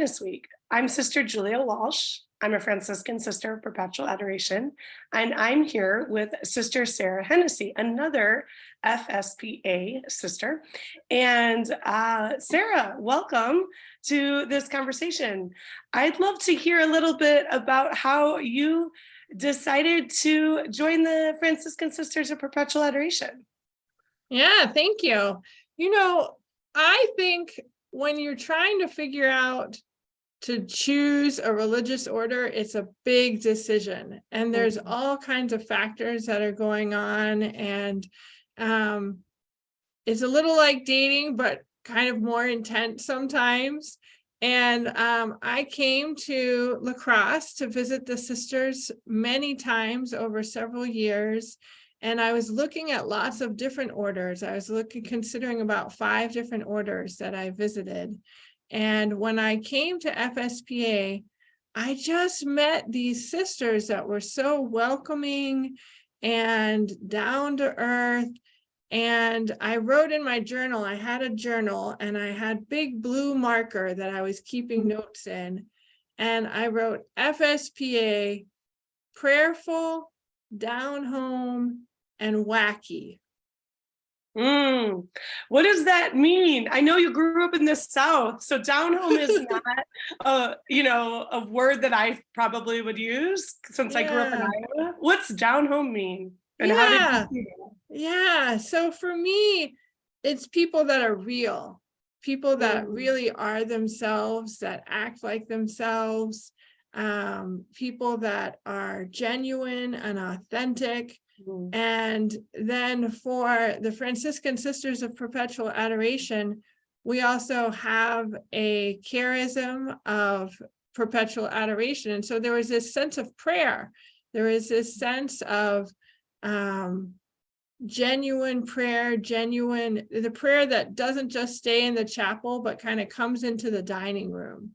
Holiness Week. I'm Sister Julia Walsh. I'm a Franciscan sister of Perpetual Adoration, and I'm here with Sister Sarah Hennessy, another FSPA sister. And Sarah, welcome to this conversation. I'd love to hear a little bit about how you decided to join the Franciscan Sisters of Perpetual Adoration. Yeah, thank you. I think when you're trying to figure out to choose a religious order, it's a big decision. And there's all kinds of factors that are going on. And it's a little like dating, but kind of more intense sometimes. And I came to La Crosse to visit the sisters many times over several years. And I was looking at lots of different orders. I was considering about 5 different orders that I visited. And when I came to FSPA, I just met these sisters that were so welcoming and down to earth. And I wrote in my journal, I had a journal and I had big blue marker that I was keeping notes in. And I wrote FSPA, prayerful, Downhome, and wacky. What does that mean? I know you grew up in the South, so downhome is not, a word that I probably would use since I grew up in Iowa. What's downhome mean? And how did you feel? Yeah. So for me, it's people that are real, people that really are themselves, that act like themselves, people that are genuine and authentic. And then for the Franciscan Sisters of Perpetual Adoration, we also have a charism of perpetual adoration. And so there was this sense of prayer. There is this sense of genuine prayer, the prayer that doesn't just stay in the chapel, but kind of comes into the dining room,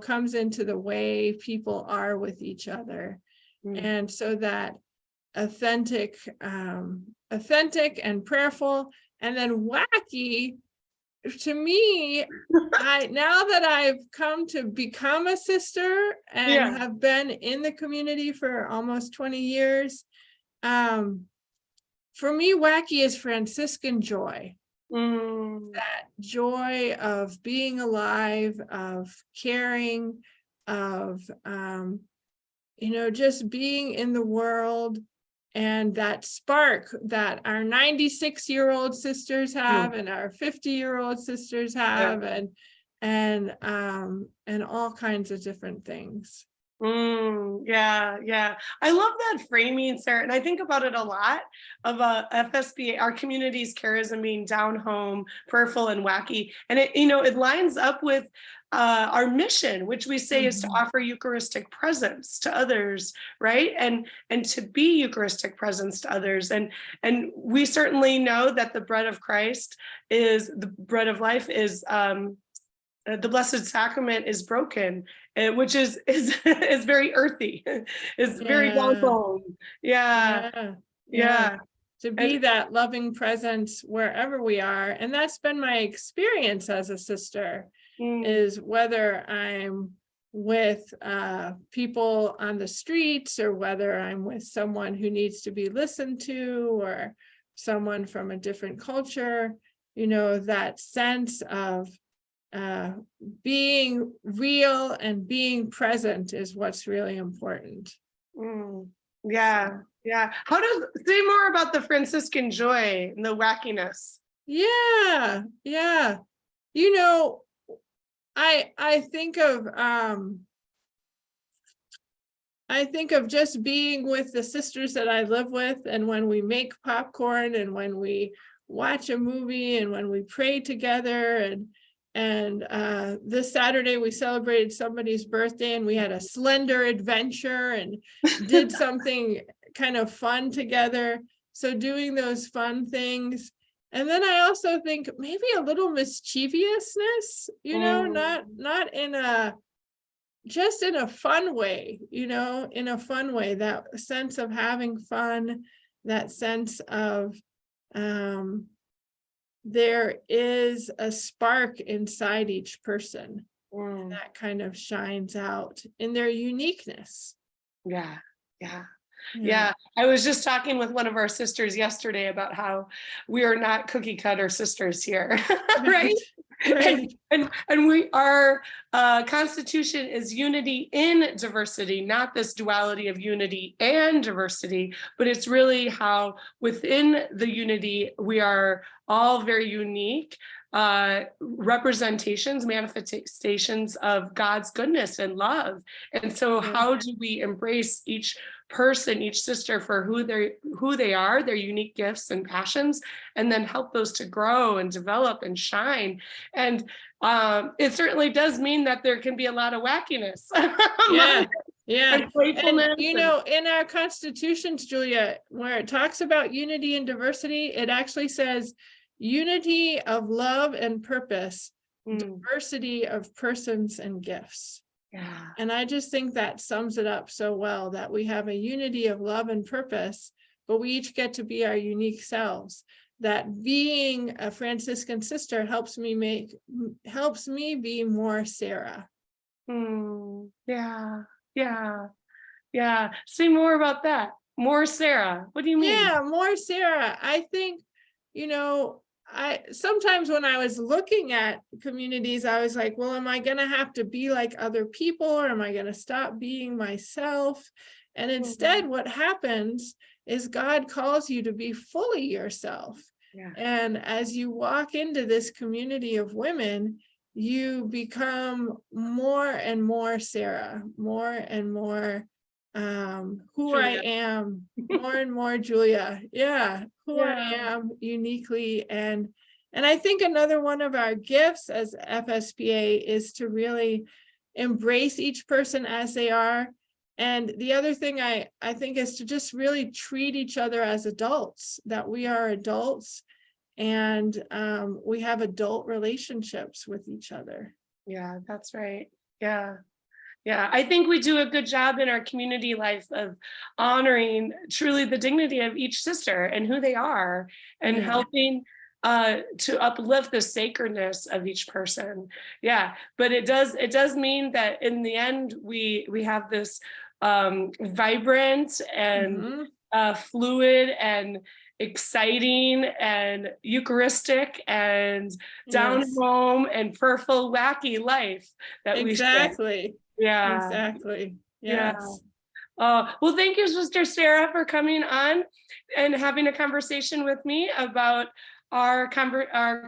comes into the way people are with each other. And so that authentic and prayerful. And then wacky, to me, now that I've come to become a sister and have been in the community for almost 20 years, for me, wacky is Franciscan joy. That joy of being alive, of caring, of just being in the world. And that spark that our 96-year-old sisters have and our 50-year-old sisters have and all kinds of different things. Yeah. I love that framing, Sarah. And I think about it a lot of FSPA, our community's charism being down home, prayerful, and wacky. And it lines up with our mission, which we say is to offer Eucharistic presence to others, right? And to be Eucharistic presence to others. And we certainly know that the bread of Christ is the bread of life, is the Blessed Sacrament is broken, which is very earthy, is very down bone. Yeah. To be that loving presence wherever we are. And that's been my experience as a sister, is whether I'm with people on the streets or whether I'm with someone who needs to be listened to or someone from a different culture, that sense of being real and being present is what's really important. Yeah. Say more about the Franciscan joy and the wackiness. Yeah. I think of just being with the sisters that I live with, and when we make popcorn and when we watch a movie and when we pray together, and this Saturday we celebrated somebody's birthday and we had a slender adventure and did something kind of fun together. So doing those fun things. And then I also think maybe a little mischievousness, not in just in a fun way, that sense of having fun, that sense of there is a spark inside each person. Mm. That kind of shines out in their uniqueness. Yeah, yeah. Yeah. Yeah, I was just talking with one of our sisters yesterday about how we are not cookie cutter sisters here, right? Right. And we our Constitution is unity in diversity, not this duality of unity and diversity, but it's really how within the unity we are all very unique representations, manifestations of God's goodness and love. And so Yeah. how do we embrace each person, each sister for who they are, their unique gifts and passions, and then help those to grow and develop and shine. And it certainly does mean that there can be a lot of wackiness. Yeah. Yeah. And playfulness. And, you know, in our constitutions, Julia, where it talks about unity and diversity, it actually says unity of love and purpose, diversity of persons and gifts. Yeah. And I just think that sums it up so well, that we have a unity of love and purpose, but we each get to be our unique selves. That being a Franciscan sister helps me be more Sarah. Yeah, yeah, yeah. Say more about that. More Sarah. What do you mean? Yeah, more Sarah. I think, you know, I sometimes when I was looking at communities, I was like, well, am I going to have to be like other people, or am I going to stop being myself? And instead, what happens is God calls you to be fully yourself. Yeah. And as you walk into this community of women, you become more and more Sarah, more and more who Julia. I am, more and more Julia. Yeah, who I Yeah. am uniquely. And I think another one of our gifts as FSPA is to really embrace each person as they are. And the other thing I think is to just really treat each other as adults, that we are adults and we have adult relationships with each other. Yeah, that's right. Yeah. Yeah, I think we do a good job in our community life of honoring truly the dignity of each sister and who they are, and helping to uplift the sacredness of each person. Yeah, but it does mean that in the end we have this vibrant and fluid and exciting and Eucharistic and Downhome and prayerful, wacky life that we share. Yeah. Exactly. Yeah. Yes. Well, thank you, Sister Sarah, for coming on and having a conversation with me about our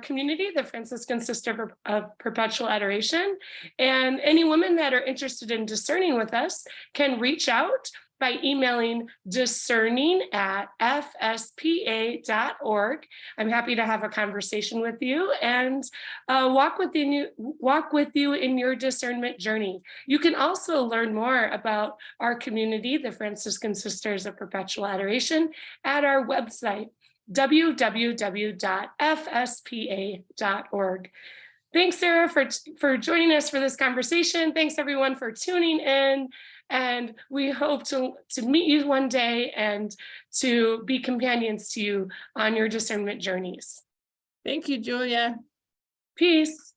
community, the Franciscan Sister of Perpetual Adoration. And any women that are interested in discerning with us can reach out by emailing discerning@fspa.org. I'm happy to have a conversation with you and walk with you in your discernment journey. You can also learn more about our community, the Franciscan Sisters of Perpetual Adoration, at our website, www.fspa.org. Thanks, Sarah, for joining us for this conversation. Thanks, everyone, for tuning in. And we hope to meet you one day and to be companions to you on your discernment journeys. Thank you, Julia. Peace.